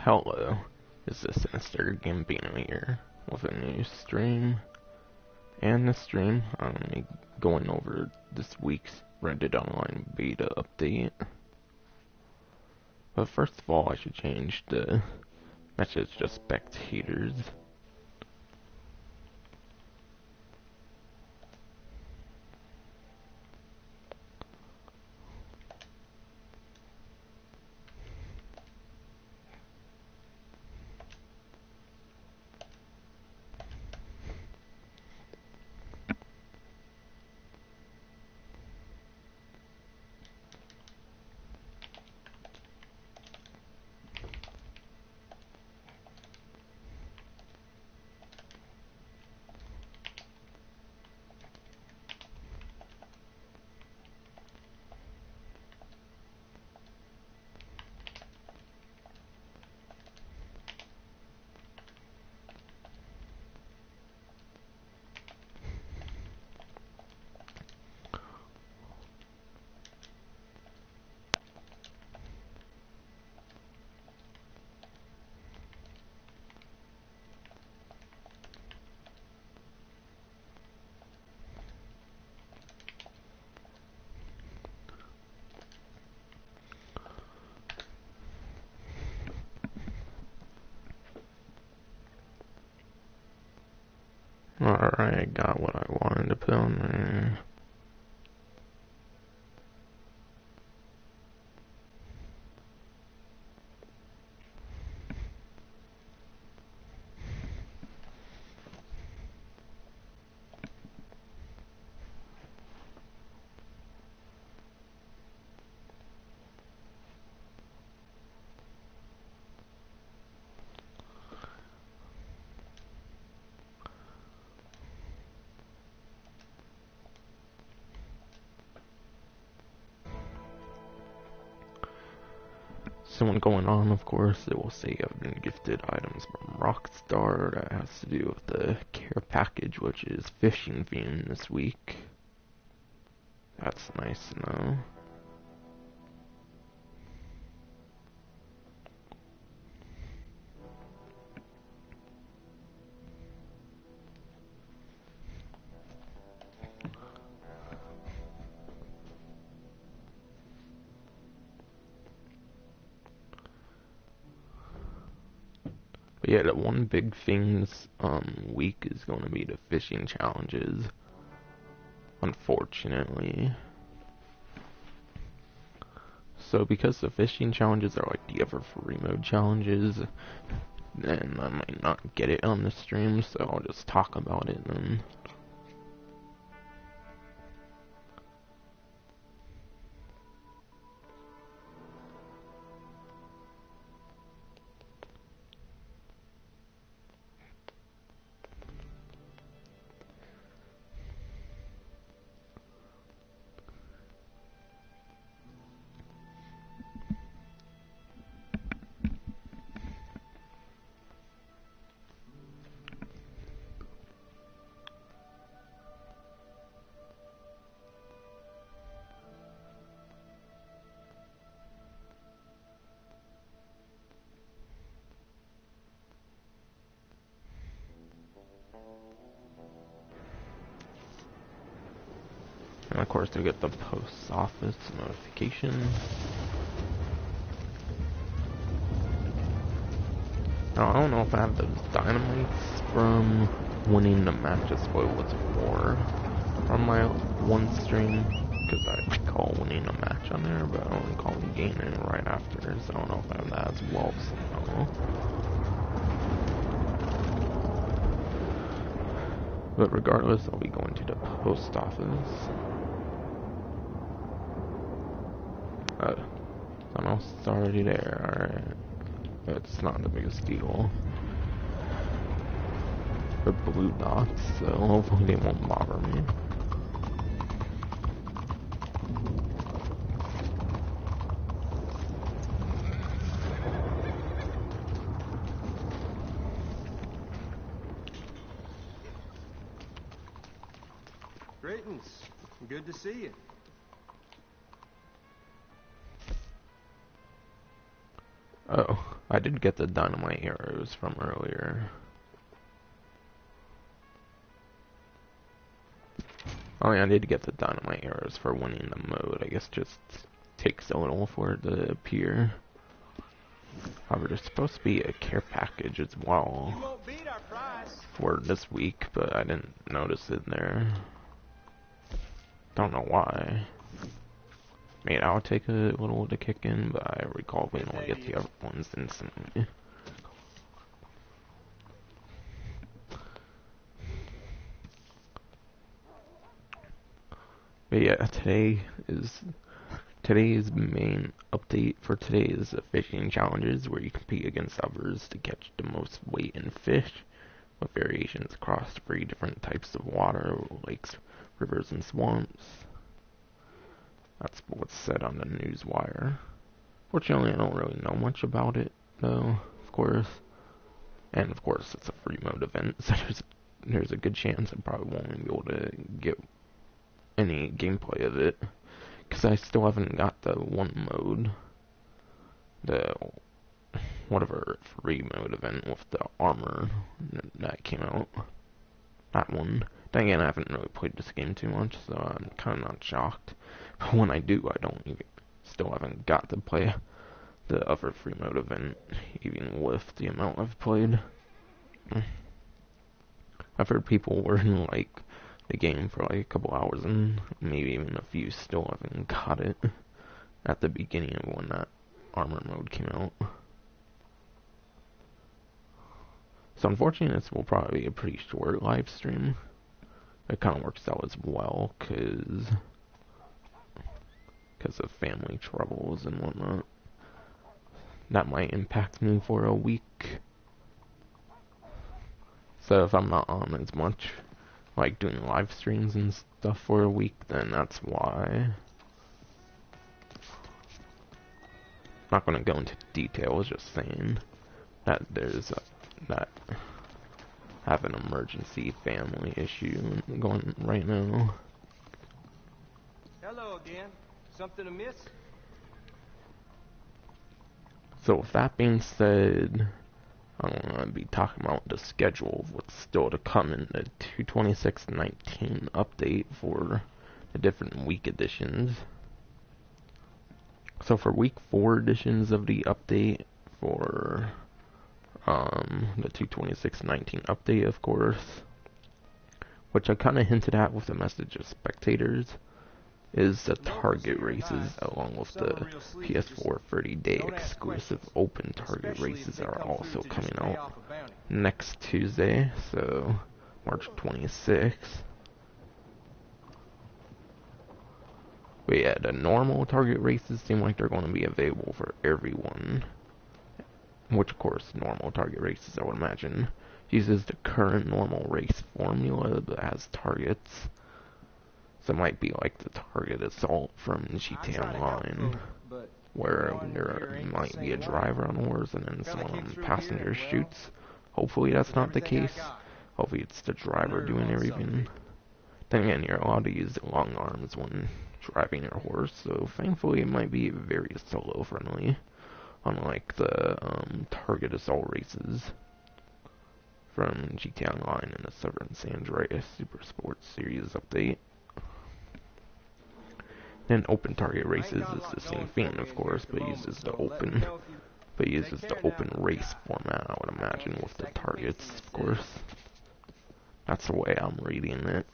Hello, it's the Sinister Gambino here with a new stream. And this stream, I'm going to be going over this week's Reddit Online beta update. But first of all, I should change the message to spectators. Alright, I got what I wanted to put on there. So when going on, of course, it will say I've been gifted items from Rockstar. That has to do with the care package, which is fishing themed this week. That's nice to know. But yeah, the one big thing this week is going to be the fishing challenges. Unfortunately. So because the fishing challenges are like the ever free mode challenges, then I might not get it on the stream, so I'll just talk about it then. And of course, to get the post office notification. Now, I don't know if I have those dynamites from winning the match as spoilers for on my one stream, because I recall winning a match on there, but I don't recall gaining right after, so I don't know if I have that as well somehow. But regardless, I'll be going to the post office. I'm almost already there, alright. It's not the biggest deal. They're blue dots, so hopefully they won't bother me. Greetings. Good to see you. Oh, I did get the dynamite arrows from earlier. Oh yeah, I did get the dynamite arrows for winning the mode. I guess just takes a little for it to appear. However, there's supposed to be a care package as well for this week, but I didn't notice it there. Don't know why. I mean, I'll take a little to kick in, but I recall being able to get the other ones instantly. But yeah, today's main update for today is the fishing challenges, where you compete against others to catch the most weight in fish, with variations across 3 different types of water: lakes, rivers, and swamps. That's what's said on the news wire. Fortunately, I don't really know much about it, though, of course. And of course, it's a free mode event, so there's a good chance I probably won't be able to get any gameplay of it, because I still haven't got the one mode, the whatever free mode event with the armor that came out. That one. Then again, I haven't really played this game too much, so I'm kind of not shocked. But when I do, still haven't got to play the other free mode event, even with the amount I've played. I've heard people were in like the game for like a couple hours, and maybe even a few still haven't got it at the beginning of when that armor mode came out. So unfortunately, this will probably be a pretty short live stream. It kind of works out as well, because of family troubles and whatnot. That might impact me for a week. So if I'm not on as much, like doing live streams and stuff for a week, then that's why. Not gonna go into details, just saying that that I have an emergency family issue going right now. Hello again. Something amiss? So with that being said, I'm gonna be talking about the schedule of what's still to come in the 226.19 update for the different week editions. So for week 4 editions of the update for the 226.19 update, of course, which I kind of hinted at with the message of spectators, is the target races, along with the PS4 30-day exclusive open target races are also coming out next Tuesday, so March 26th. But yeah, the normal target races seem like they're going to be available for everyone. Which, of course, normal target races, I would imagine, uses the current normal race formula that has targets. So it might be like the Target Assault from GTA Online, where there might be a driver on a horse and then someone on the passenger shoots. Hopefully that's not the case. Hopefully it's the driver doing everything. Then again, you're allowed to use the long arms when driving your horse, so thankfully it might be very solo friendly, unlike the Target Assault races from GTA Online and the Southern San Andreas Super Sports Series update. Then open target races is the same thing, of course, but uses the open race format, I would imagine, with the targets, of course. That's the way I'm reading it.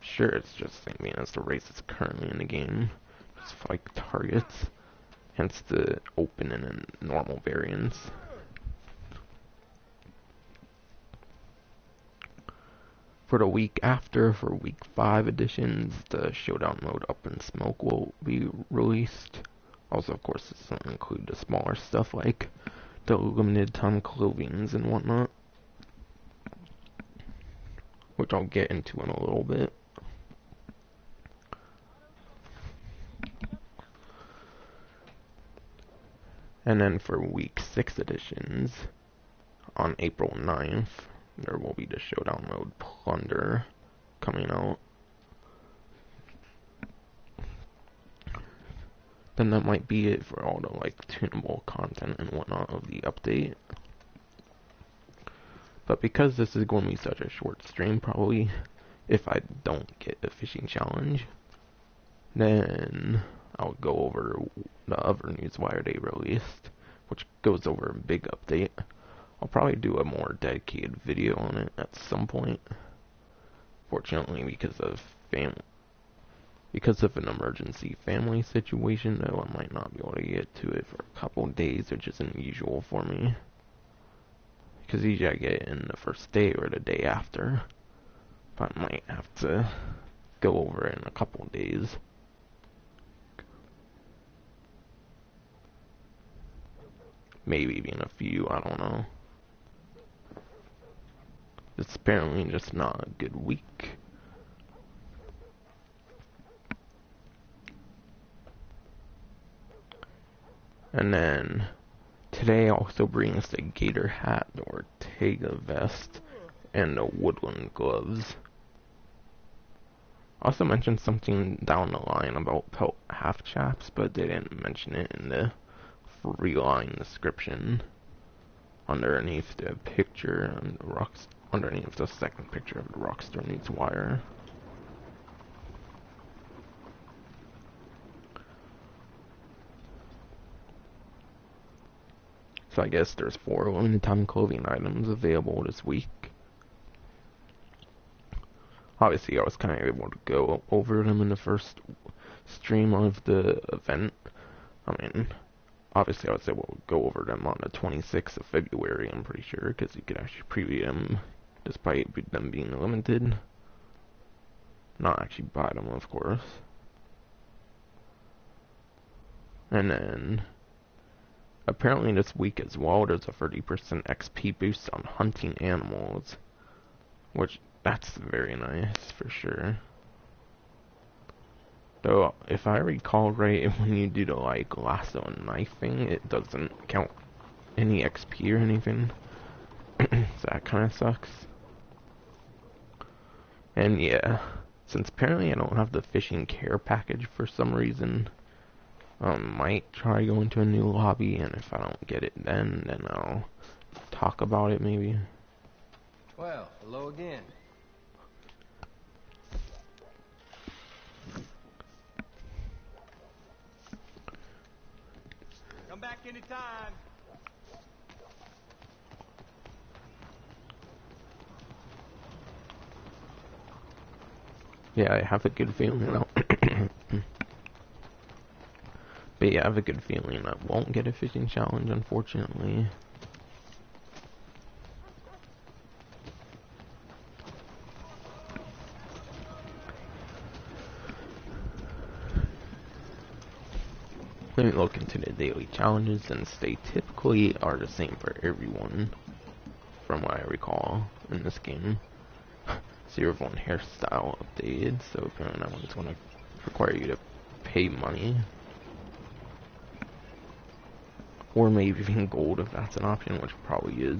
Sure, it's just the same thing as the races currently in the game, just like targets, hence the open and normal variants. For the week after, for week 5 editions, the Showdown mode Up in Smoke will be released. Also, of course, this will include the smaller stuff like the limited time clothings and whatnot, which I'll get into in a little bit. And then for week 6 editions, on April 9th, there will be the Showdown mode Plunder coming out. then that might be it for all the like tunable content and whatnot of the update. But because this is going to be such a short stream, probably if I don't get a fishing challenge, then I'll go over the other newswire they released, which goes over a big update. I'll probably do a more dedicated video on it at some point. Fortunately, because of an emergency family situation, though, I might not be able to get to it for a couple of days, which is unusual for me. Because usually I get it in the first day or the day after. But I might have to go over it in a couple of days. Maybe even a few, I don't know. It's apparently just not a good week. And then today also brings the gator hat, the Ortega vest, and the woodland gloves. Also mentioned something down the line about pelt half chaps, but they didn't mention it in the free line description. Underneath the picture on the rocks, underneath the second picture of the Rockstar Newswire. So I guess there's 4 limited time clothing items available this week. Obviously, I was kind of able to go over them in the first stream of the event. I mean, obviously I was able to go over them on the 26th of February, I'm pretty sure, because you could actually preview them despite them being limited. Not actually buy them, of course. And then apparently this week as well, there's a 30% XP boost on hunting animals, which that's very nice for sure. Though, if I recall right, when you do the like lasso and knife thing, it doesn't count any XP or anything. So that kind of sucks. And yeah, since apparently I don't have the fishing care package for some reason, might try going to a new lobby, and if I don't get it then I'll talk about it maybe. Well, hello again. Come back anytime. Yeah, I have a good feeling but yeah, I have a good feeling I won't get a fishing challenge, unfortunately. Let me look into the daily challenges, since they typically are the same for everyone, from what I recall in this game. Zero 1 hairstyle updated, so apparently that one's going to require you to pay money. Or maybe even gold if that's an option, which probably is.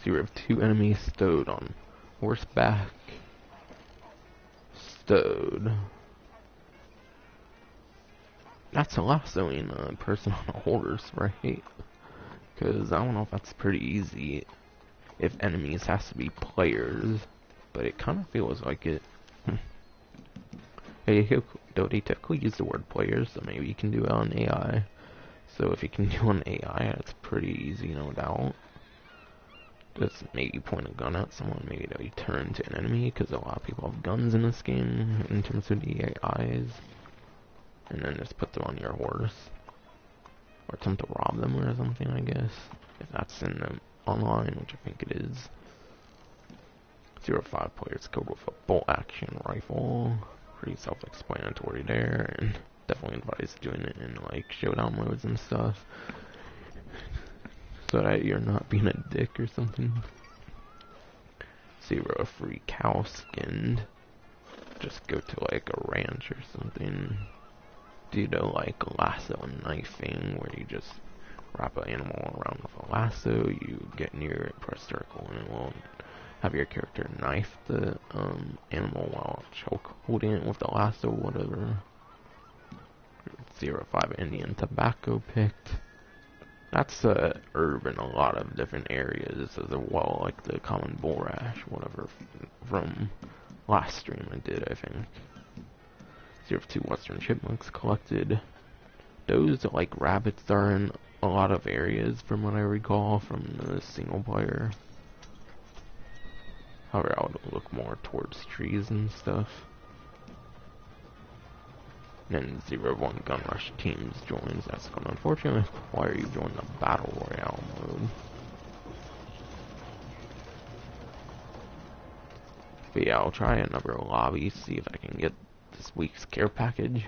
So you have 2 enemies stowed on horseback. Stowed. That's a lassoing a person on a horse, right? Because I don't know if that's pretty easy if enemies has to be players, but it kind of feels like it. They typically use the word players, so maybe you can do it on AI. So if you can do on AI, that's pretty easy, no doubt. Just maybe point a gun at someone, maybe they'll turn to an enemy, because a lot of people have guns in this game, in terms of the AIs. And then just put them on your horse. Or attempt to rob them or something, I guess. If that's in the online, which I think it is. 0-5 players killed with a bolt action rifle. Pretty self-explanatory there, and definitely advise doing it in like showdown modes and stuff, so that you're not being a dick or something. 0 free cow skinned. Just go to like a ranch or something. Do the like lasso and knifing, where you just wrap an animal around with a lasso, you get near it, press circle, and it will have your character knife the animal while choke holding it with the lasso, whatever. 05 Indian tobacco picked. That's a herb in a lot of different areas as well, like the common bulrush, whatever, from last stream I did, I think. 02 Western chipmunks collected. Those, like rabbits, are in a lot of areas from what I recall from the single player. However, I would look more towards trees and stuff. And then 01 Gun Rush Teams joins. That's going to unfortunately require you join the Battle Royale mode. But yeah, I'll try another lobby, see if I can get this week's care package.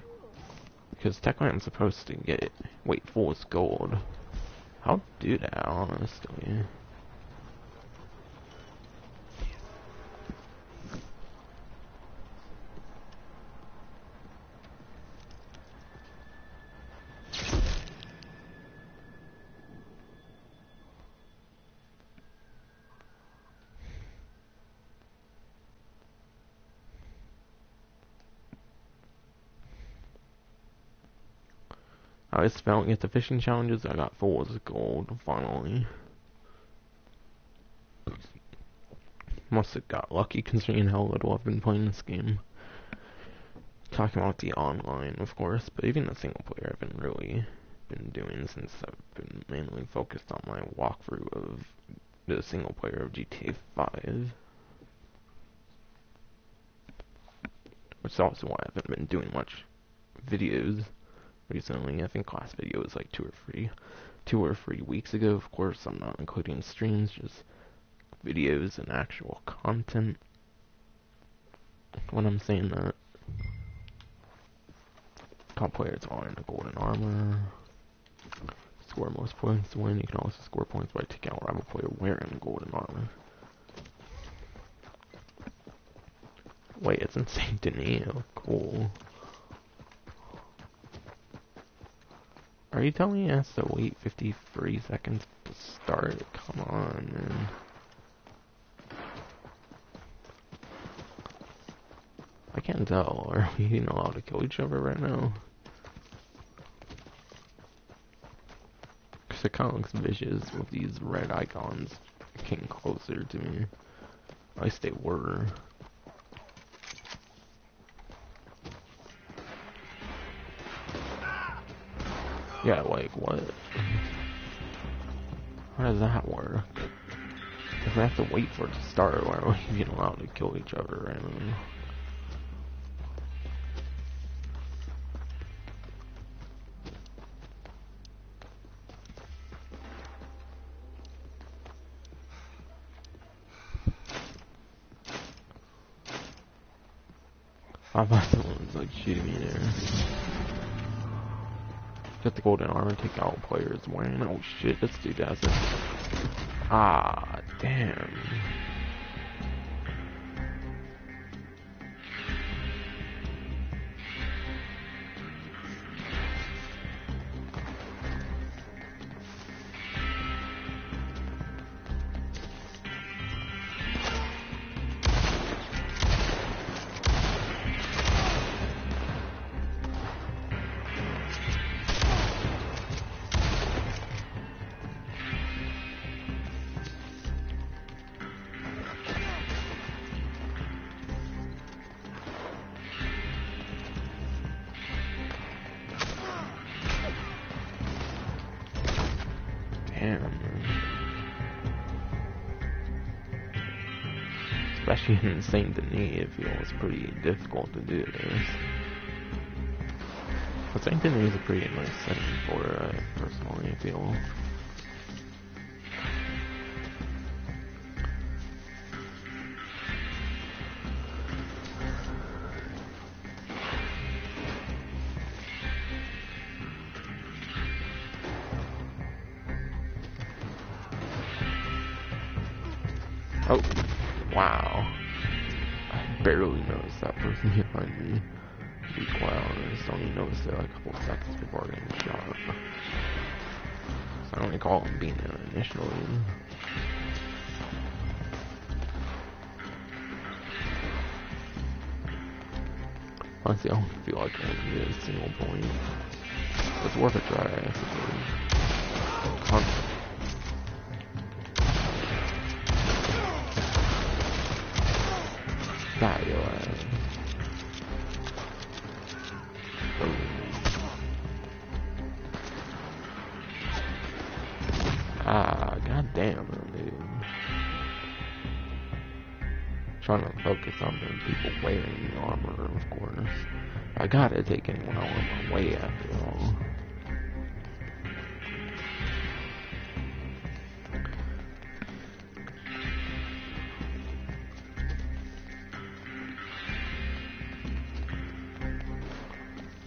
Because technically I'm supposed to get Wait Fool's Gold. I'll do that, honestly. I was failing at the fishing challenges. I got Fool's Gold finally. Must have got lucky considering how little I've been playing this game. Talking about the online, of course, but even the single player I've been really been doing since I've been mainly focused on my walkthrough of the single player of GTA 5. Which is also why I haven't been doing much videos recently. I think last video was like 2 or 3 weeks ago. Of course, I'm not including streams, just videos and actual content. When I'm saying that, top players are in the golden armor. Score most points to win. You can also score points by taking out a rival player wearing golden armor. Wait, it's in Saint Denis. Oh, cool. Are you telling me I have to wait 53 seconds to start? Come on, man. I can't tell. Are we even allowed to kill each other right now? Because it kind of looks vicious with these red icons getting closer to me. At least they were. Yeah, like, what? How does that work? If we have to wait for it to start, why are we being allowed to kill each other randomly? I thought someone was like shooting me there. Get the golden armor, take out players wearing. Oh shit, this dude has it. Ah, damn. Especially in Saint Denis, it feels pretty difficult to do this. But Saint Denis is a pretty nice setting for it, personally, I feel. Oh, wow. I barely noticed that person behind me. Wow, I just only noticed it like a couple of seconds before getting shot. So I don't recall him being there initially. Honestly, I don't feel like I want to get a single point. It's worth a try, I suppose. Die your ass. Ah, goddamn, dude. Trying to focus on the people wearing the armor, of course. I gotta take anyone out of my way after all.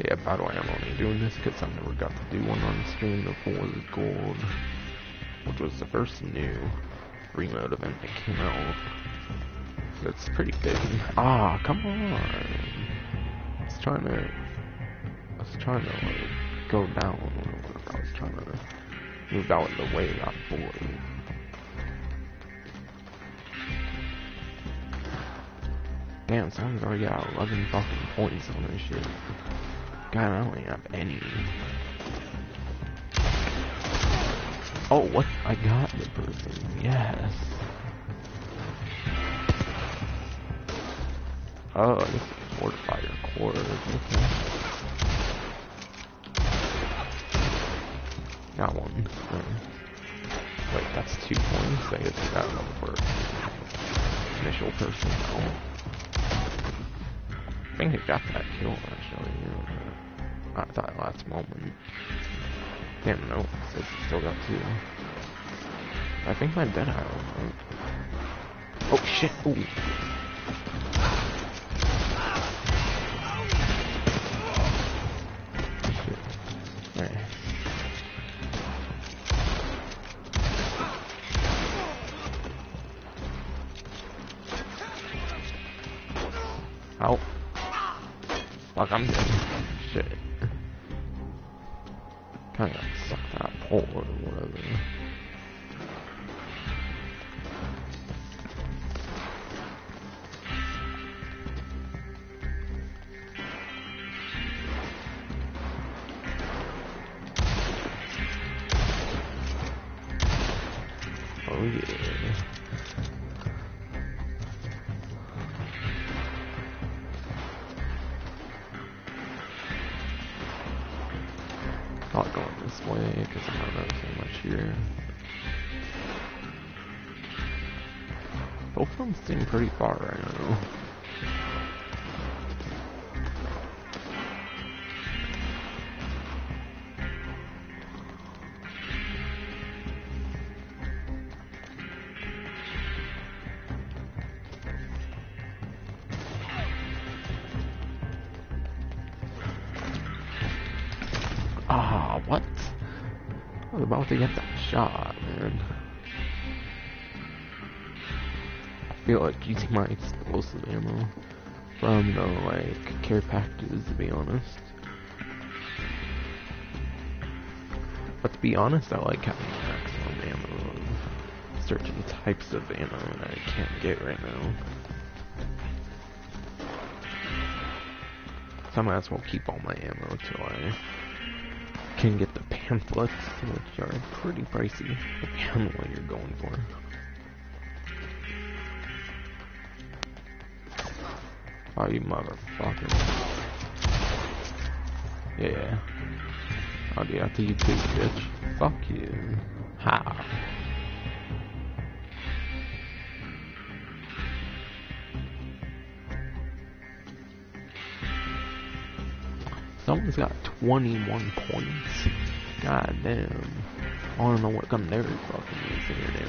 Yeah, by the way, I'm only doing this because I never got to do one on stream before the gold, which was the first new remote event that came out. That's pretty big. Ah, come on! I was trying to like go down. I was trying to move out of the way. I got bored. Damn, someone's already got 11 fucking points on this shit. God, I only have any. Oh, what? I got the person. Yes. Oh, this is fortify your core. Okay. Got one. Wait, that's 2 points. I guess I got another for initial person. Oh. I think I got that kill actually. I thought last moment. Damn, no. So still got 2. I think my dead eye was. Oh shit! Ooh. Oh. Fuck, I'm dead. Shit. Kinda got sucked out pole or whatever. Oh yeah. Not going this way because I'm not noticing much here. Both of them seem pretty far right now. Ah, what? I was about to get that shot, man. I feel like using my explosive ammo from the, like, care packages, to be honest. But to be honest, I like having maximum ammo of certain types of ammo that I can't get right now. So I might as well keep all my ammo till I can get the pamphlets, which are pretty pricey, depending on what you're going for. Oh, you motherfucker. Yeah. I'll do that to you too, bitch. Fuck you. Ha. Someone's got 21 points. God damn. I wanna know what gun they're fucking using and everything.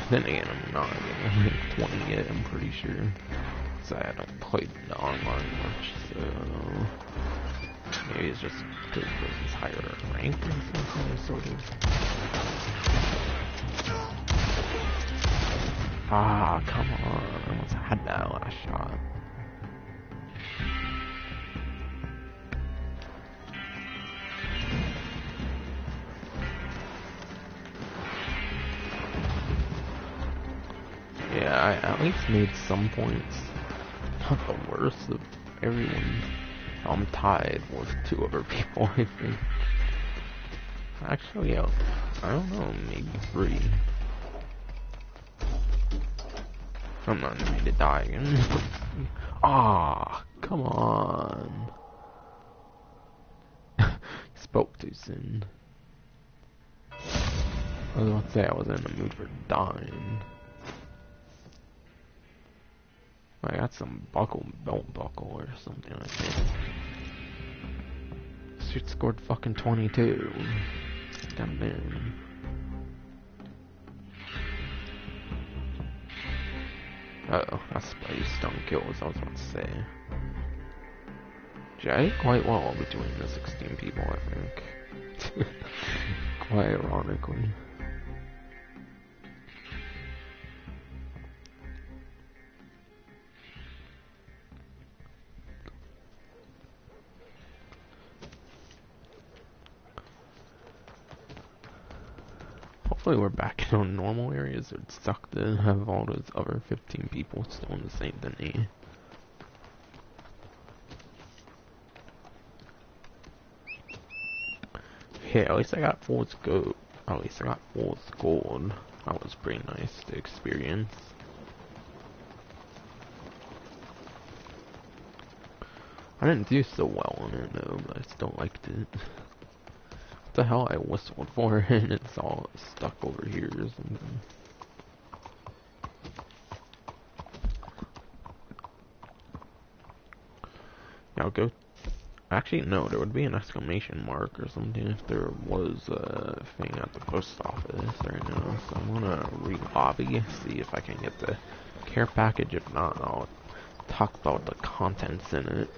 Then again, I'm not getting 20 yet, I'm pretty sure. So I don't play the online much, so maybe it's just because it's higher rank or something, sort of. Ah, come on, I almost had that last shot. Yeah, I at least made some points Not the worst of everyone. I'm tied with 2 other people, I think. Actually, yeah, I don't know, maybe 3. I'm not ready to die again. Ah, come on. Spoke too soon. I was about to say I was in the mood for dying. I got some belt buckle or something like that. Shit scored fucking 22. God damn. Uh-oh, that's why you stun kills, I was about to say. Gee, I did quite well between the 16 people, I think. Quite ironically. Hopefully we're back in normal areas. It would suck to have all those other 15 people still in the same than me. Yeah, at least I got full scope. At least I got full gold. That was pretty nice to experience. I didn't do so well on it though, but I still liked it. What the hell I whistled for and it's all stuck over here or something. Now go. Actually, no, there would be an exclamation mark or something if there was a thing at the post office right now. So I'm gonna re-lobby, see if I can get the care package. If not, I'll talk about the contents in it.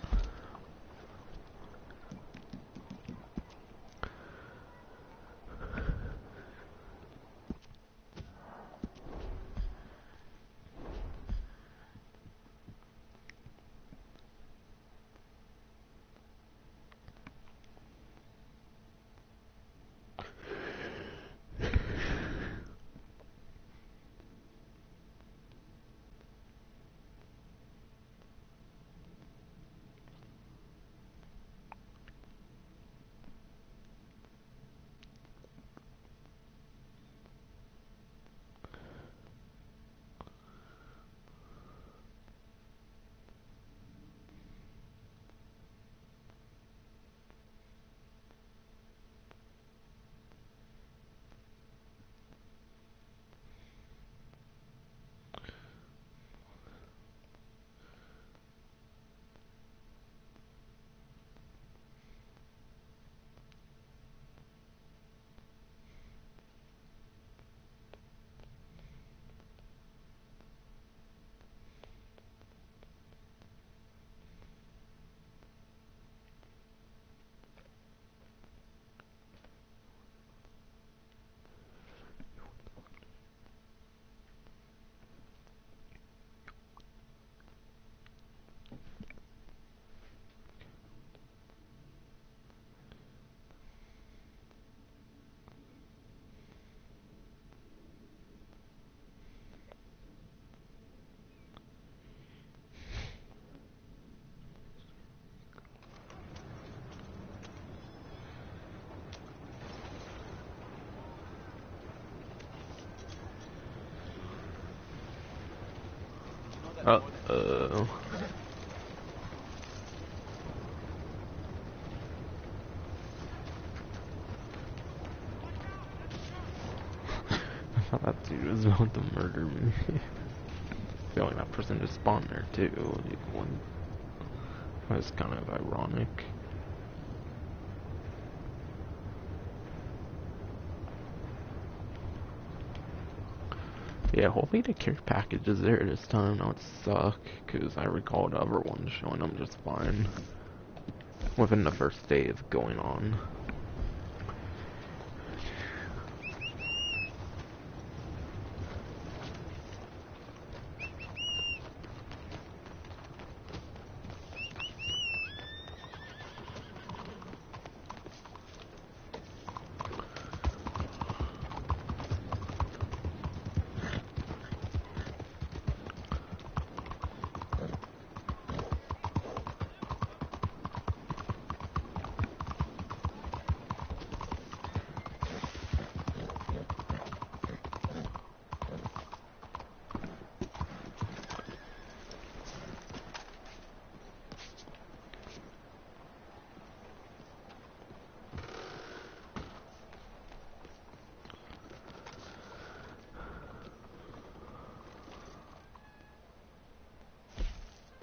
Uh-oh. I thought that dude was about to murder me. I feel like that person just spawned there too. That was kind of ironic. Yeah, hopefully the care package is there this time. That would suck, because I recall the other one showing up just fine within the first day of going on.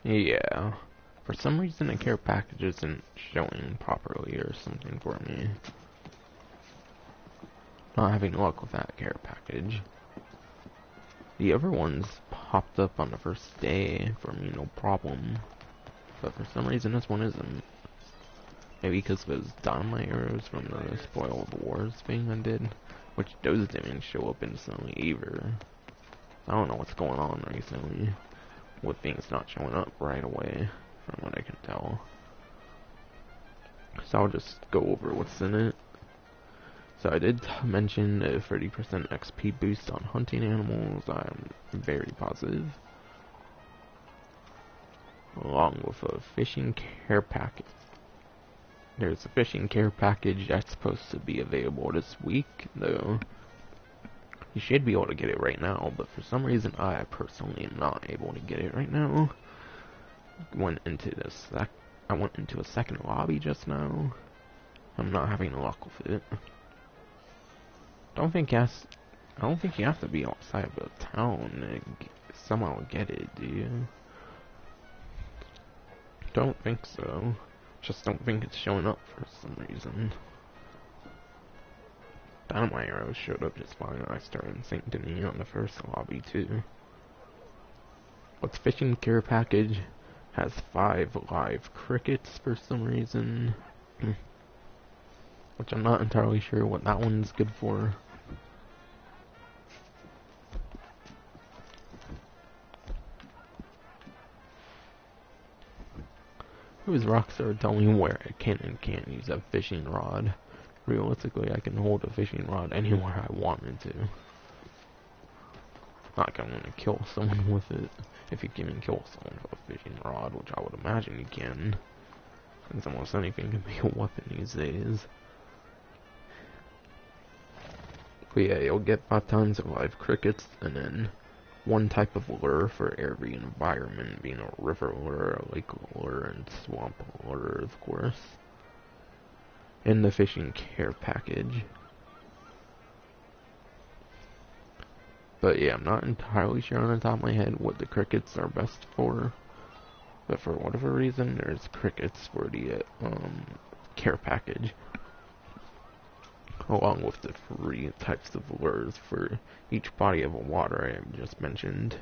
Yeah. For some reason the care package isn't showing properly or something for me. Not having luck with that care package. The other ones popped up on the first day for me, no problem. But for some reason this one isn't. Maybe because it was dynamite arrows from the Spoil of Wars thing I did. Which those didn't show up instantly either. I don't know what's going on recently. With things not showing up right away, from what I can tell. So I'll just go over what's in it. So I did mention a 30% XP boost on hunting animals. I'm very positive. Along with a fishing care package. There's a fishing care package that's supposed to be available this week, though. You should be able to get it right now, but for some reason I personally am not able to get it right now. I went into a second lobby just now. I'm not having luck with it. I don't think you have to be outside of the town to somehow get it, do you? Don't think so. Just don't think it's showing up for some reason. Dynamite arrows showed up just fine when I started in St. Denis on the first lobby too. What's fishing care package has 5 live crickets for some reason. Which I'm not entirely sure what that one's good for. Who's Rockstar telling me where I can and can't use a fishing rod? Realistically, I can hold a fishing rod anywhere I wanted to. Not like I'm gonna kill someone with it. If you can kill someone with a fishing rod, which I would imagine you can. Since almost anything can be a weapon these days. But yeah, you'll get 5 tons of live crickets, and then 1 type of lure for every environment, being a river lure, a lake lure, and swamp lure, of course. In the fishing care package. But yeah, I'm not entirely sure on the top of my head what the crickets are best for. But for whatever reason, there's crickets for the care package. Along with the 3 types of lures for each body of water I just mentioned.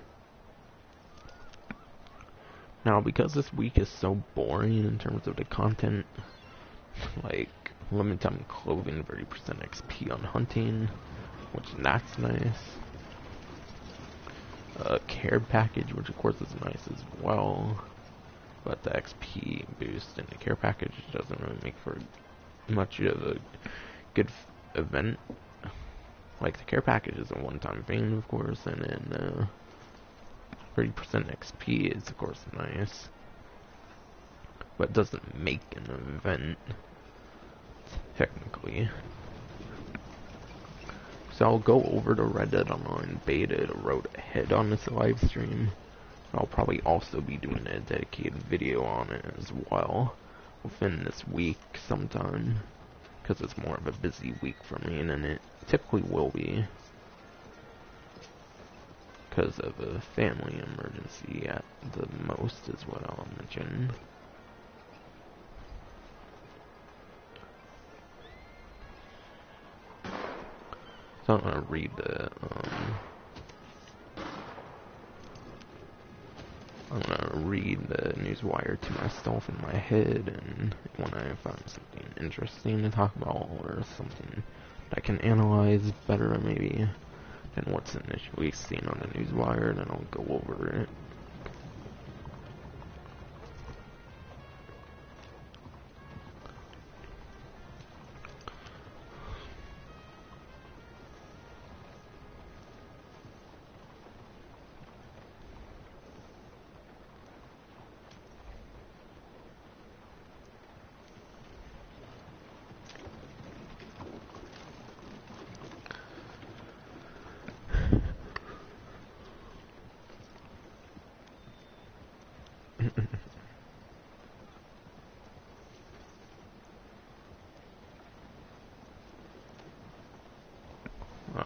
Now, because this week is so boring in terms of the content, like limited time clothing, 30% XP on hunting, which that's nice. Care package, which of course is nice as well, but the XP boost in the care package doesn't really make for much of a good event. Like, the care package is a one-time thing, of course, and then 30% XP is of course nice, but doesn't make an event technically. So I'll go over to Red Dead Online beta the road ahead on this live stream. I'll probably also be doing a dedicated video on it as well within this week sometime, because it's more of a busy week for me, and it typically will be because of a family emergency at the most is what I'll mention. So I'm gonna read the newswire to myself in my head, and when I find something interesting to talk about or something that I can analyze better maybe than what's initially seen on the newswire, then I'll go over it.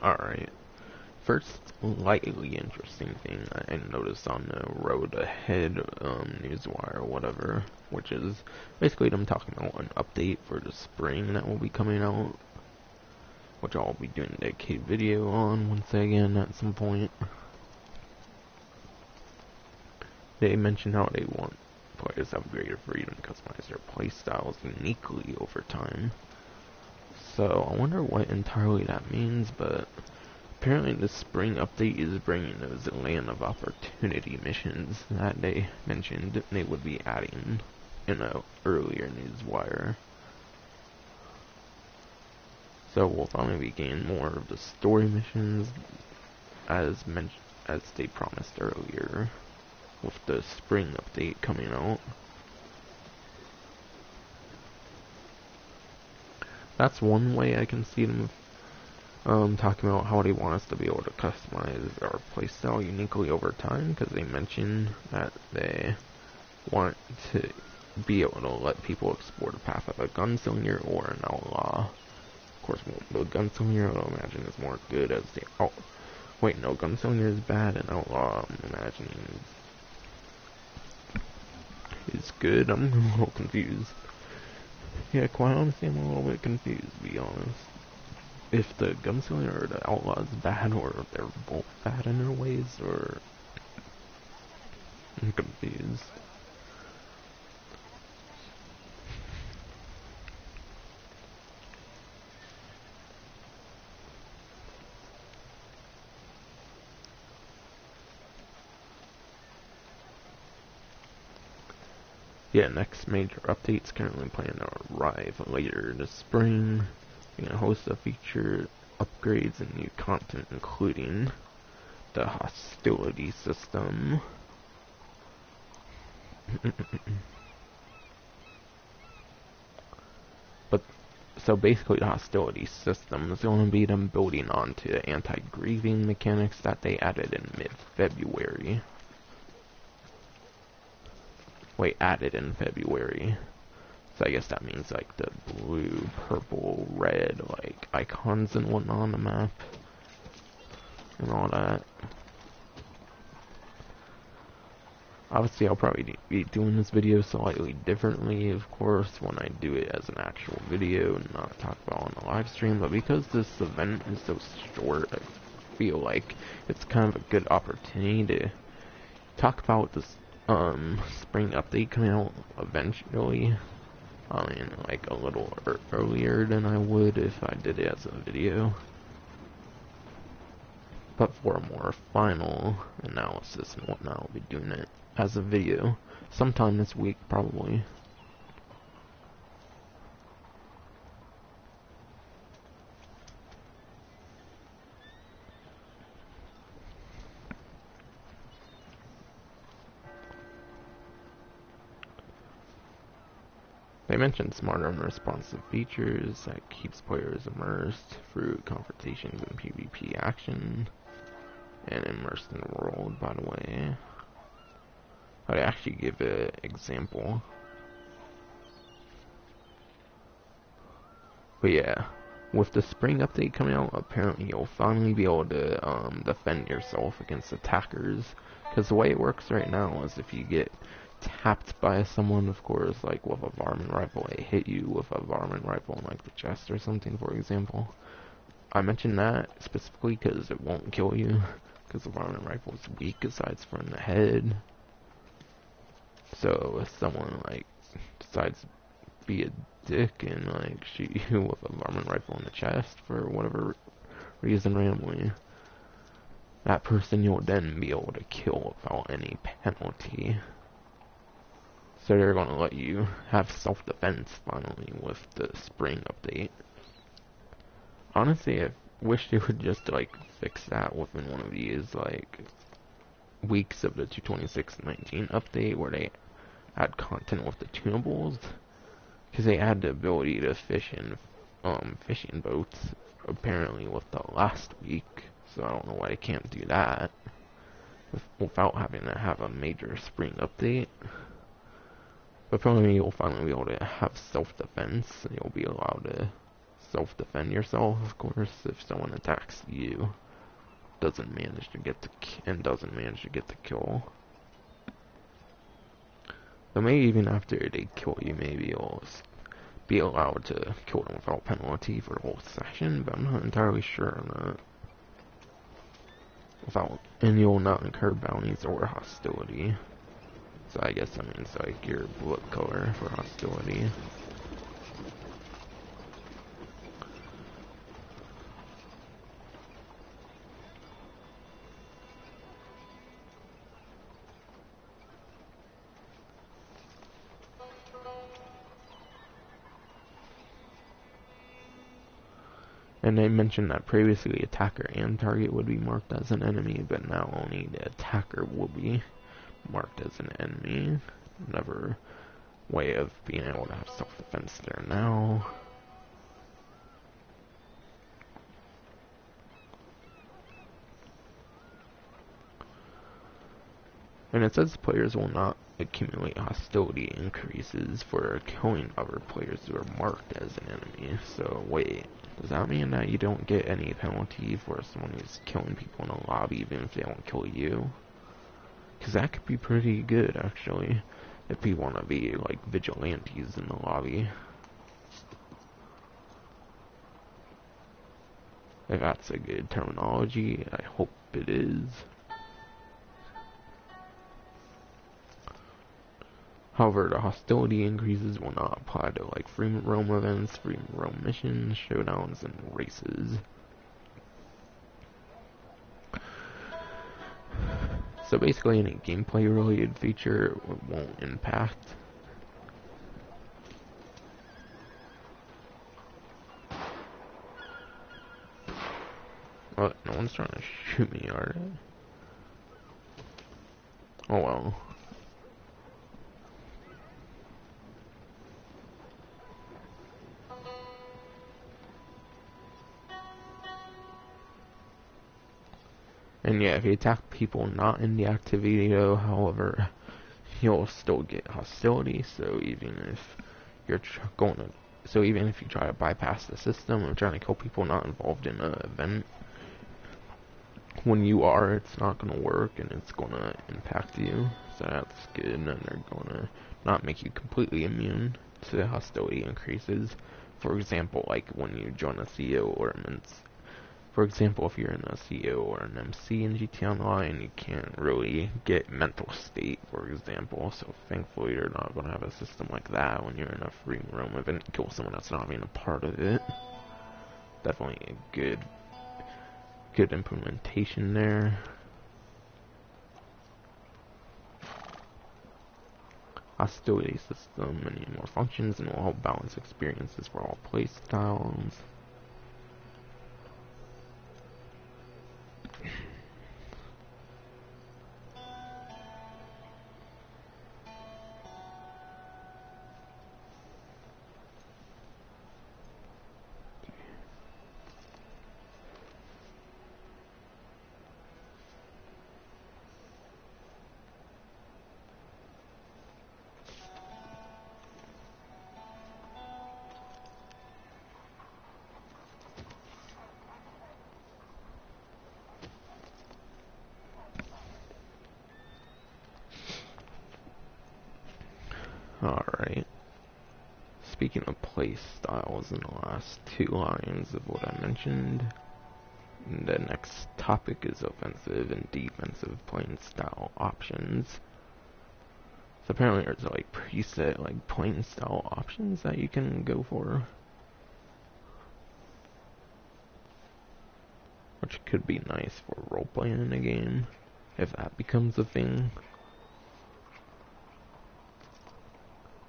Alright, first slightly interesting thing I noticed on the Road Ahead newswire or whatever, which is basically them talking about an update for the spring that will be coming out, which I'll be doing a dedicated video on once again at some point. They mentioned how they want players to have greater freedom to customize their playstyles uniquely over time. So I wonder what entirely that means, but apparently the spring update is bringing those Land of Opportunity missions that they mentioned they would be adding in an earlier newswire. So we'll finally be getting more of the story missions as they promised earlier with the spring update coming out. That's one way I can see them talking about how they want us to be able to customize our playstyle uniquely over time, because they mentioned that they want to be able to let people explore the path of a gunslinger or an outlaw. Of course, the gunslinger I imagine is more good as the wait, no, gunslinger is bad and outlaw I'm imagining is good. I'm a little confused. Yeah, quite honestly, I'm a little bit confused, to be honest. If the gunslinger or the outlaw is bad, or if they're both bad in their ways, or... I'm confused. Yeah, next major update's currently planned to arrive later this spring. We're gonna host a feature upgrades and new content, including the hostility system. But so basically, the hostility system is going to be them building onto the anti-grieving mechanics that they added in mid-February. Wait, added in February. So I guess that means like the blue, purple, red, like icons and whatnot on the map. And all that. Obviously I'll probably be doing this video slightly differently, of course, when I do it as an actual video and not talk about on the live stream, but because this event is so short, I feel like it's kind of a good opportunity to talk about this spring update coming out eventually. I mean, like a little earlier than I would if I did it as a video. But for a more final analysis and whatnot, I'll be doing it as a video sometime this week, probably. They mentioned smarter and responsive features that keeps players immersed through confrontations and PvP action, and immersed in the world, by the way. I'd actually give an example. But yeah, with the spring update coming out, apparently you'll finally be able to defend yourself against attackers. Because the way it works right now is if you get tapped by someone, of course, like with a varmint rifle, they hit you with a varmint rifle in like the chest or something, for example. I mentioned that specifically because it won't kill you, because the varmint rifle is weak aside from the head. So if someone like decides to be a dick and like shoot you with a varmint rifle in the chest for whatever reason randomly, that person you'll then be able to kill without any penalty. So they're going to let you have self-defense finally with the spring update. Honestly, I wish they would just like fix that within one of these like weeks of the 226.19 update, where they add content with the tunables, because they add the ability to fish in fishing boats apparently with the last week. So I don't know why they can't do that without having to have a major spring update. But probably you'll finally be able to have self-defense, and you'll be allowed to self-defend yourself, of course, if someone attacks you. doesn't manage to get the kill. So maybe even after they kill you, maybe you'll be allowed to kill them without penalty for the whole session, but I'm not entirely sure on that. And you'll not incur bounties or hostility. So I guess that means like your blood color for hostility. And they mentioned that previously the attacker and target would be marked as an enemy, but now only the attacker will be marked as an enemy. Another way of being able to have self-defense there now. And it says players will not accumulate hostility increases for killing other players who are marked as an enemy. So wait, does that mean that you don't get any penalty for someone who's killing people in a lobby even if they don't kill you? Because that could be pretty good actually, if you want to be like vigilantes in the lobby. If that's a good terminology, I hope it is. However, the hostility increases will not apply to like free roam events, free roam missions, showdowns, and races. So basically any gameplay related feature won't impact. Oh, no one's trying to shoot me, are they? Oh well. And yeah, if you attack people not in the activity though, however, you'll still get hostility, so even if you're even if you try to bypass the system of trying to kill people not involved in an event, when you are, it's not gonna work and it's gonna impact you. So that's good, and they're gonna not make you completely immune to hostility increases. For example, like when you join a CO or for example, if you're in a CO or an MC in GTA Online, you can't really get mental state, for example. So thankfully, you're not gonna have a system like that when you're in a free roam event. Kill someone that's not even a part of it. Definitely a good implementation there. Hostility system, many more functions, and will help balance experiences for all playstyles. Alright. Speaking of play styles in the last two lines of what I mentioned, the next topic is offensive and defensive playing style options. So apparently there's like preset like playing style options that you can go for, which could be nice for role playing in a game if that becomes a thing,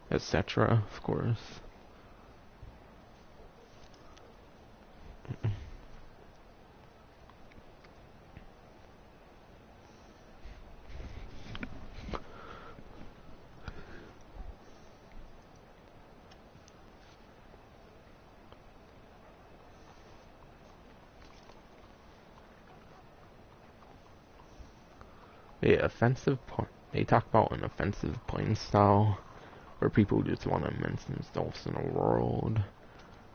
etc. Of course. Yeah, they talk about an offensive playing style where people just want to immerse themselves in a world.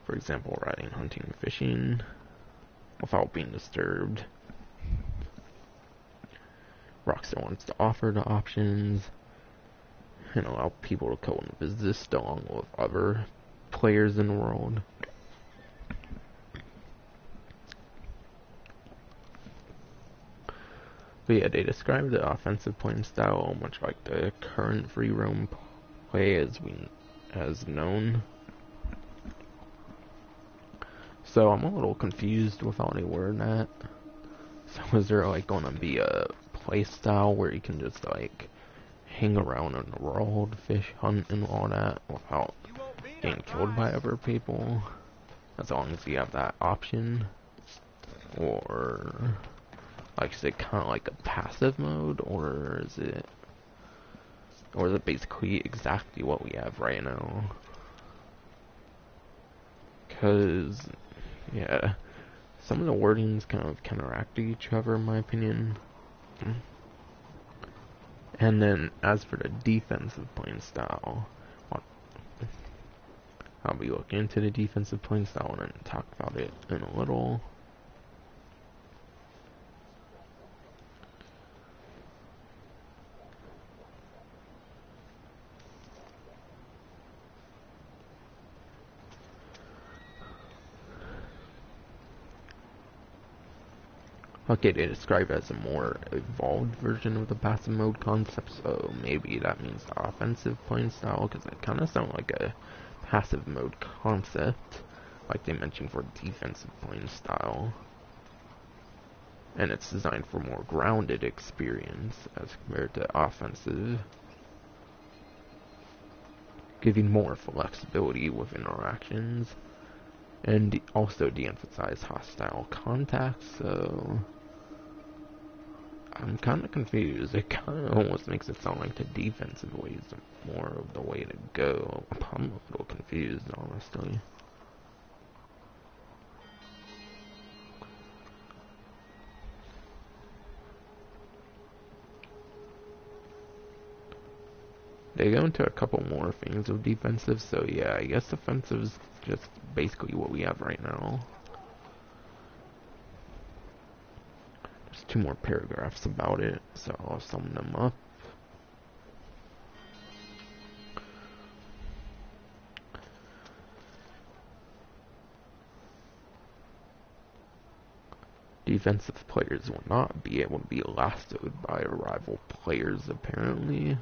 For example, riding, hunting, fishing without being disturbed. Rockstar wants to offer the options and allow people to coexist along with other players in the world. But yeah, they describe the offensive playing style much like the current free roam play as known. So I'm a little confused with how they word that. So is there like gonna be a play style where you can just like hang around in the world, fish, hunt, and all that without getting killed by other people, as long as you have that option? Or like, is it kind of like a passive mode, or is it basically exactly what we have right now? Because yeah, some of the wordings kind of counteract each other in my opinion. And then as for the defensive playing style, I'll be looking into the defensive playing style and talk about it in a little. Okay, they describe it as a more evolved version of the passive mode concept, so maybe that means the offensive playing style, because it kind of sounds like a passive mode concept, like they mentioned for defensive playing style. And it's designed for more grounded experience as compared to offensive, giving more flexibility with interactions, and also de-emphasize hostile contact, so I'm kind of confused. It kind of almost makes it sound like the defensive way is more of the way to go. I'm a little confused, honestly. They go into a couple more things of defensive, so yeah, I guess offensive is just basically what we have right now. There's 2 more paragraphs about it, so I'll sum them up. Defensive players will not be able to be lassoed by rival players, apparently.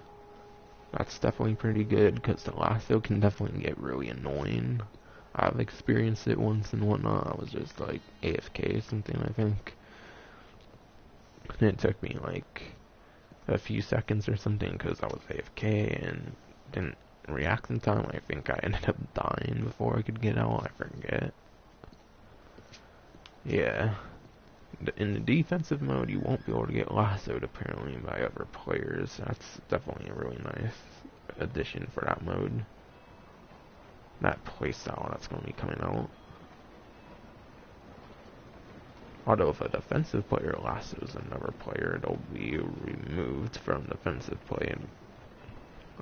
That's definitely pretty good, because the lasso can definitely get really annoying. I've experienced it once and whatnot. I was just like AFK or something, I think. And it took me like a few seconds or something because I was AFK and didn't react in time. I think I ended up dying before I could get out. I forget. Yeah. In the defensive mode, you won't be able to get lassoed apparently by other players. That's definitely a really nice addition for that mode. That playstyle that's going to be coming out. Although if a defensive player lassos another player, they'll be removed from defensive play.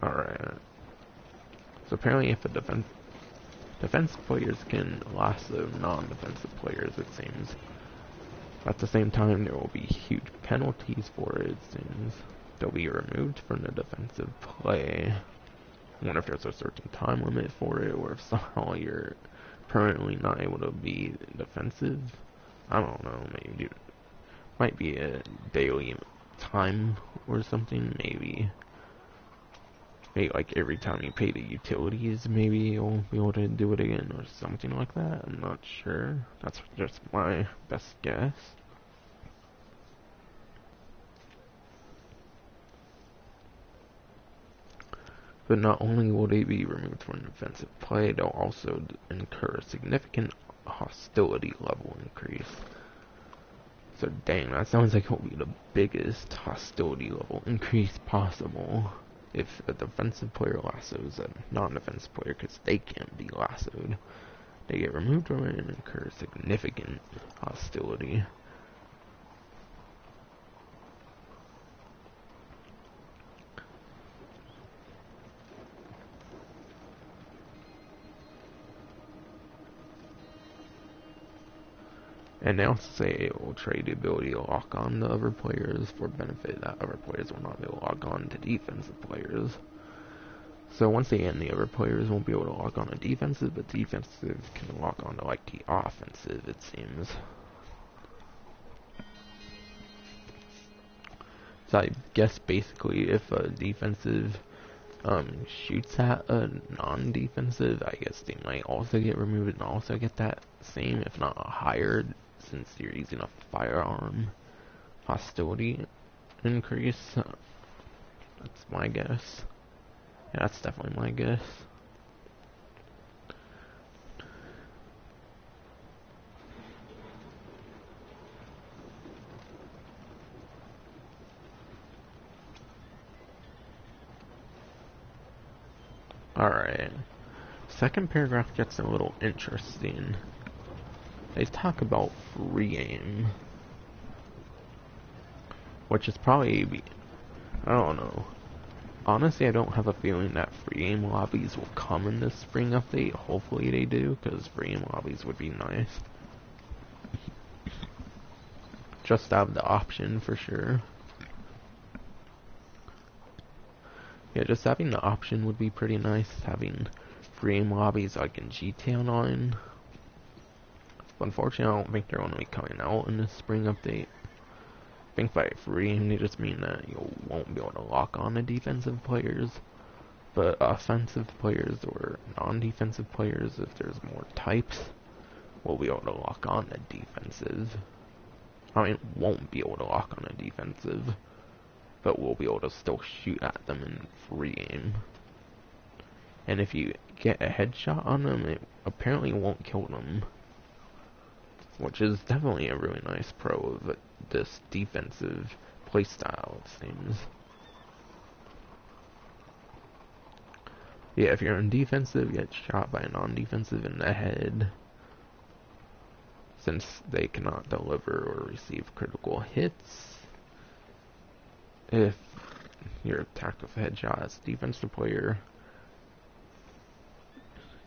Alright. So apparently if a defensive players can lasso non-defensive players, it seems. At the same time, there will be huge penalties for it seems. They'll be removed from the defensive play. I wonder if there's a certain time limit for it, or if somehow you're permanently not able to be defensive. I don't know, maybe it might be a daily time or something, maybe like every time you pay the utilities, maybe you'll be able to do it again or something like that. I'm not sure. That's just my best guess. But not only will they be removed from defensive play, they'll also incur a significant hostility level increase. So dang, that sounds like it will be the biggest hostility level increase possible if a defensive player lassos a non-defensive player, because they can't be lassoed. They get removed from it and incur significant hostility. And they also say it will trade the ability to lock on to other players for benefit that other players will not be able to lock on to defensive players. So once they end, the other players won't be able to lock on to defensive, but defensive can lock on to like the offensive, it seems. So I guess basically if a defensive shoots at a non-defensive, I guess they might also get removed and also get that same, if not higher, since you're using a firearm hostility increase. That's my guess. Yeah, that's definitely my guess. Alright. Second paragraph gets a little interesting. They talk about free aim, which is probably, I don't know. Honestly, I don't have a feeling that free aim lobbies will come in this spring update. Hopefully they do, because free aim lobbies would be nice. Just have the option for sure. Yeah, just having the option would be pretty nice. Having free aim lobbies like in GTA Online. But unfortunately, I don't think they're going to be coming out in this spring update. I think by free aim, they just mean that you won't be able to lock on to defensive players. But offensive players or non-defensive players, if there's more types, will be able to lock on to defensive. I mean, won't be able to lock on to defensive, but we'll be able to still shoot at them in free aim. And if you get a headshot on them, it apparently won't kill them, which is definitely a really nice pro of this defensive playstyle, it seems. Yeah, if you're in defensive, you get shot by a non-defensive in the head. Since they cannot deliver or receive critical hits, if you're attacked with a headshot as a defensive player,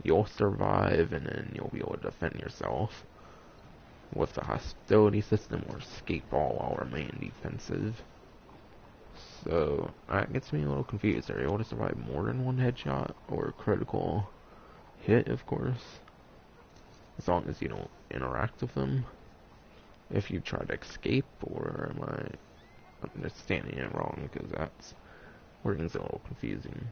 you'll survive and then you'll be able to defend yourself with the hostility system or escape all while remaining defensive. So that gets me a little confused. Are you able to survive more than one headshot or critical hit, of course, as long as you don't interact with them? If you try to escape, or am I understanding it wrong? Because that's where things are a little confusing.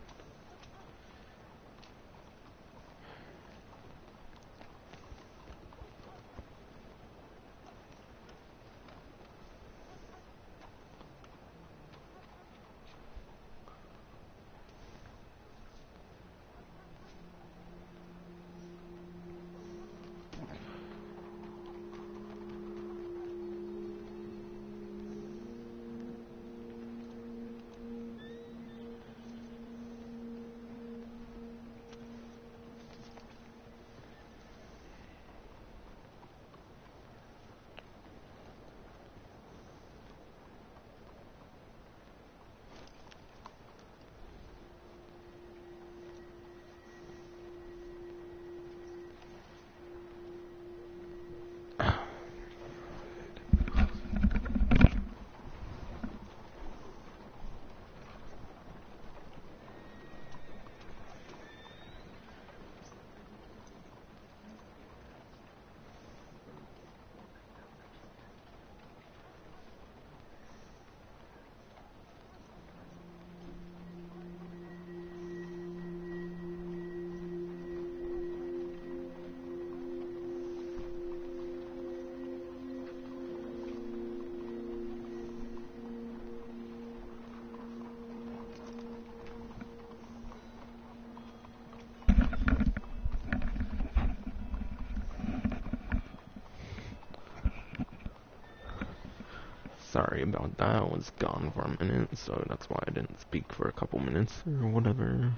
Sorry about that, I was gone for a minute, so that's why I didn't speak for a couple minutes or whatever.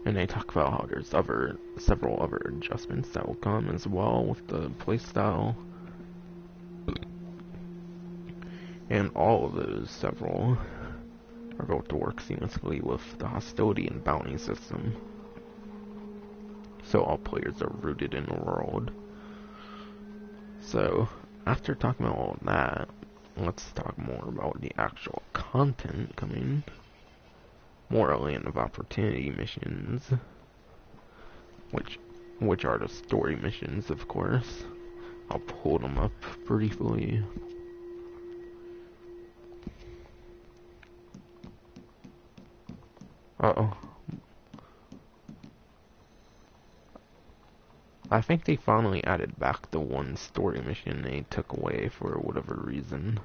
And they talk about how there's several other adjustments that will come as well with the playstyle. And all of those several are built to work seamlessly with the hostility and bounty system, so all players are rooted in the world. So, after talking about all that, let's talk more about the actual content coming. More Land of Opportunity missions, which are the story missions, of course. I'll pull them up briefly. Uh-oh. I think they finally added back the one story mission they took away for whatever reason.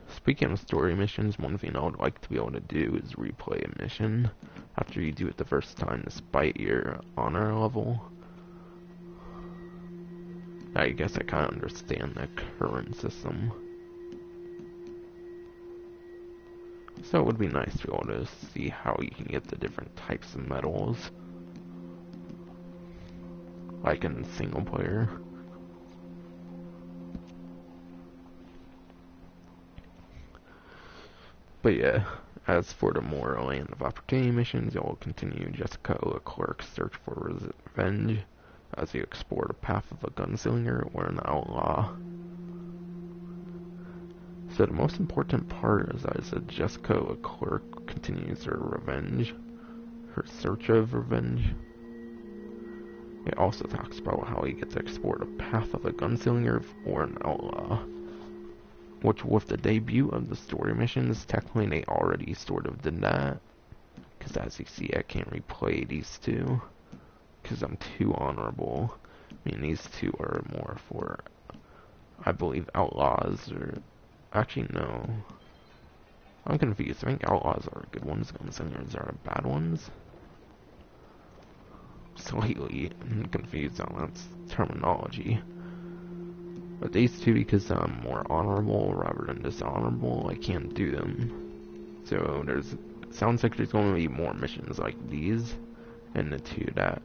Speaking of story missions, one thing I would like to be able to do is replay a mission after you do it the first time despite your honor level. I guess I kind of understand the current system. So it would be nice to be able to see how you can get the different types of medals, like in single player. But yeah, as for the more Land of Opportunity missions, you'll continue Jessica Leclerc's search for revenge as you explore the path of a gunslinger or an outlaw. So the most important part is, as Jessica Leclerc continues her revenge, her search of revenge. It also talks about how you get to explore the path of a gunslinger or an outlaw. Which, with the debut of the story missions, technically they already sort of did that. Because as you see, I can't replay these two. Because I'm too honorable. I mean, these two are more for, I believe, outlaws, or... Actually, no. I'm confused. I think outlaws are good ones, gunslingers are bad ones. Slightly confused on that terminology. But these two, because I'm more honorable rather than dishonorable, I can't do them. So it sounds like there's going to be more missions like these, and the two that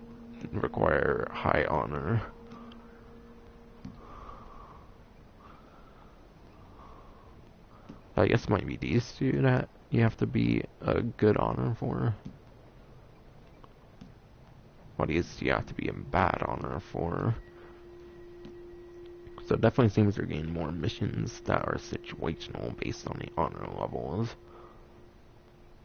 require high honor. I guess it might be these two that you have to be a good honor for. What these you have to be a bad honor for. So it definitely seems they're getting more missions that are situational based on the honor levels.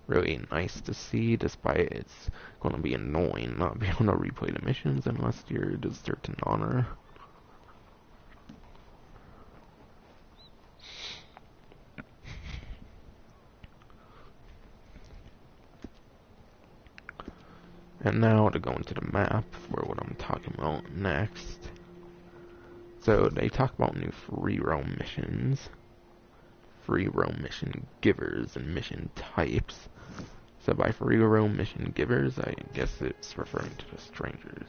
Really nice to see, despite it's going to be annoying not being able to replay the missions unless you're just certain honor. And now to go into the map for what I'm talking about next. So they talk about new free roam missions, free roam mission givers, and mission types. So by free roam mission givers, I guess it's referring to the strangers.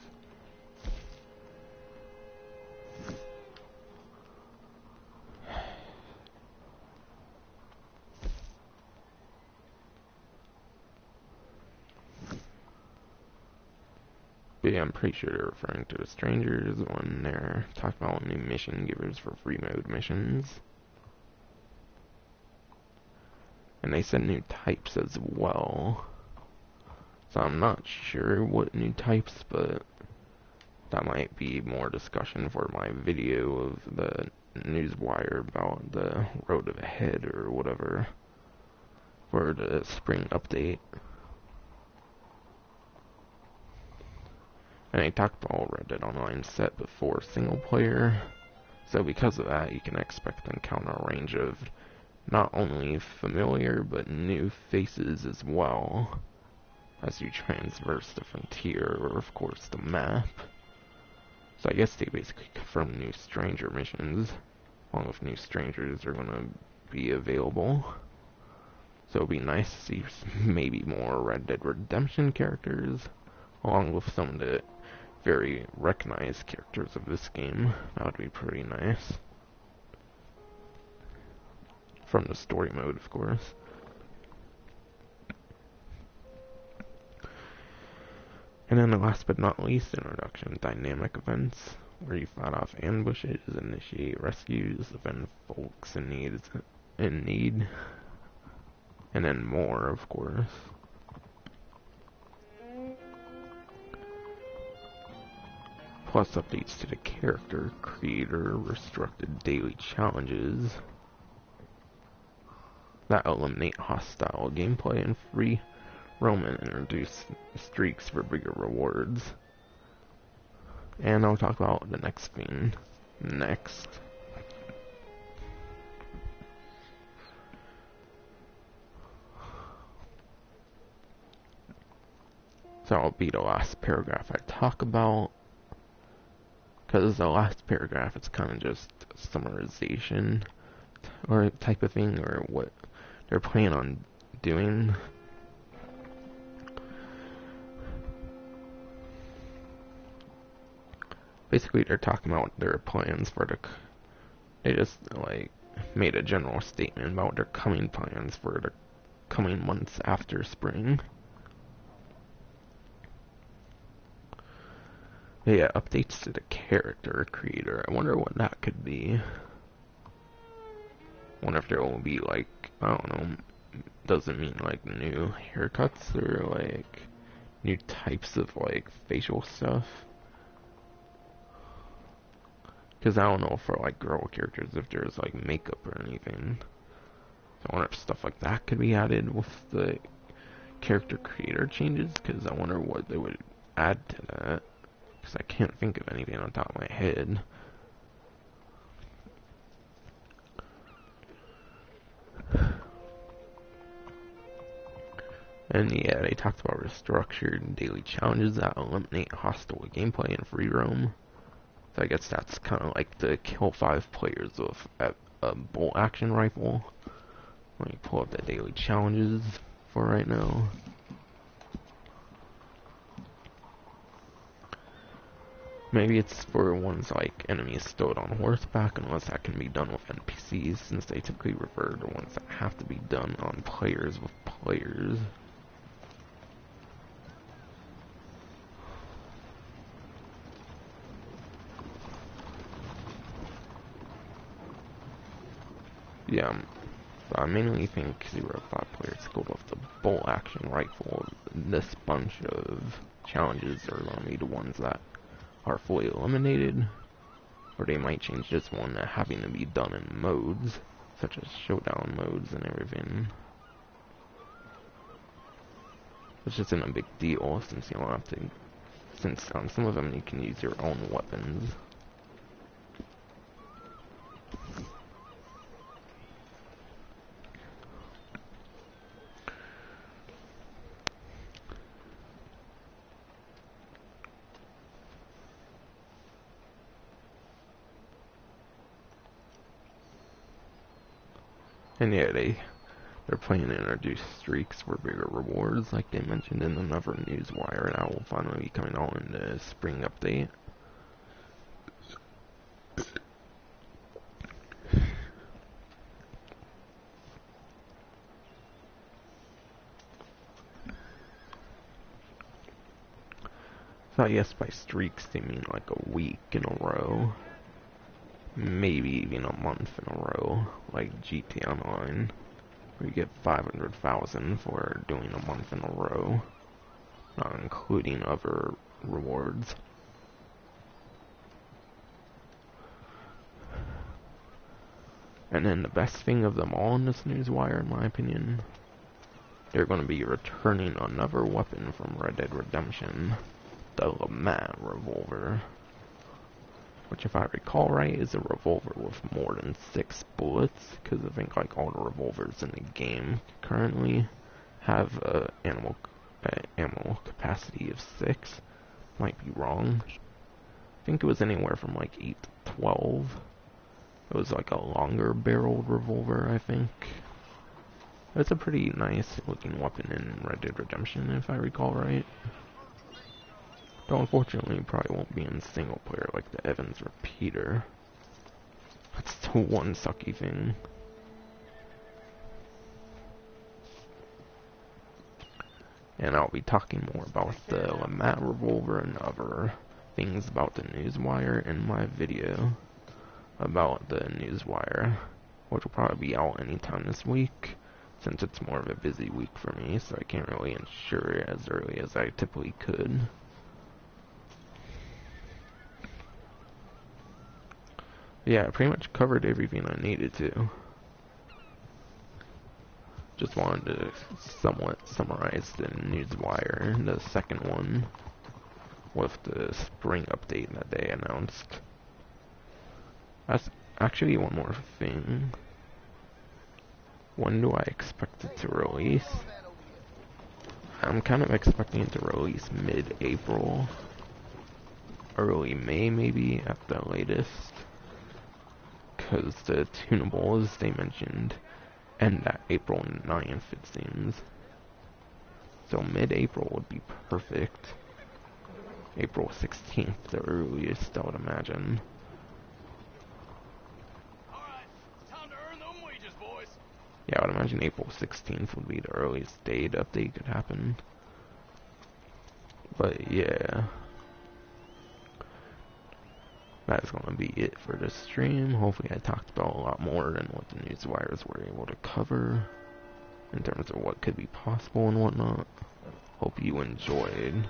But yeah, I'm pretty sure they're referring to the strangers when they're talking about new mission givers for free mode missions. And they said new types as well. So I'm not sure what new types, but that might be more discussion for my video of the Newswire about the Road Ahead or whatever for the spring update. And I talked about Red Dead Online set before single player, so because of that you can expect to encounter a range of not only familiar but new faces as well as you traverse the frontier, or of course the map. So I guess they basically confirmed new stranger missions, along with new strangers are going to be available. So it'd be nice to see maybe more Red Dead Redemption characters, along with some of the very recognized characters of this game. That would be pretty nice. from the story mode, of course. And then the last but not least, introduction, dynamic events, where you fight off ambushes, initiate rescues, defend folks in need, and then more, of course. Plus updates to the character, creator, restricted daily challenges that eliminate hostile gameplay and free roam and introduce streaks for bigger rewards. And I'll talk about the next thing next. So I'll be the last paragraph I talk about, because the last paragraph is kind of just summarization or type of thing, or what they're planning on doing. Basically, they're talking about their plans for they just, like, made a general statement about their coming plans for the coming months after spring. But yeah, updates to the character creator. I wonder what that could be. Wonder if there will be, like, I don't know, doesn't mean like new haircuts or like new types of like facial stuff. Because I don't know for like girl characters if there's like makeup or anything. So I wonder if stuff like that could be added with the character creator changes, because I wonder what they would add to that. Because I can't think of anything on top of my head. And yeah, they talked about restructured daily challenges that eliminate hostile gameplay and free roam. So I guess that's kind of like to kill 5 players with a bolt action rifle. Let me pull up the daily challenges for right now. Maybe it's for ones like enemies stowed on horseback, unless that can be done with NPCs, since they typically refer to ones that have to be done on players with players. Yeah, I mainly think 0-5 players go with the bolt action rifle. This bunch of challenges are going to be the ones that are fully eliminated, or they might change this one to having to be done in modes, such as showdown modes and everything. Which isn't a big deal, since you don't have to, since on some of them you can use your own weapons. And yeah, they're planning to introduce streaks for bigger rewards, like they mentioned in another newswire, and that will finally be coming out in the spring update. So I guess by streaks they mean like a week in a row. Maybe even a month in a row, like GTA Online, where you get 500,000 for doing a month in a row, not including other rewards. And then the best thing of them all in this newswire, in my opinion, they're going to be returning another weapon from Red Dead Redemption, the LeMat revolver. Which, if I recall right, is a revolver with more than 6 bullets, because I think like all the revolvers in the game currently have ammo capacity of 6. Might be wrong. I think it was anywhere from like 8 to 12. It was like a longer barreled revolver, I think. It's a pretty nice looking weapon in Red Dead Redemption, if I recall right. Though unfortunately it probably won't be in single player like the Evans repeater. That's the one sucky thing. and I'll be talking more about the LeMat revolver and other things about the Newswire in my video about the Newswire, which will probably be out anytime this week, since it's more of a busy week for me, so I can't really ensure it as early as I typically could. Yeah, I pretty much covered everything I needed to. Just wanted to somewhat summarize the Newswire, the second one, with the spring update that they announced. That's actually one more thing. When do I expect it to release? I'm kind of expecting it to release mid-April. Early May, maybe, at the latest. Because the tunables they mentioned end at April 9th, it seems. So mid-April would be perfect. April 16th, the earliest, I would imagine. Yeah, I would imagine April 16th would be the earliest date update could happen. But yeah, that's gonna be it for the stream. Hopefully I talked about a lot more than what the Newswires were able to cover in terms of what could be possible and whatnot. Hope you enjoyed.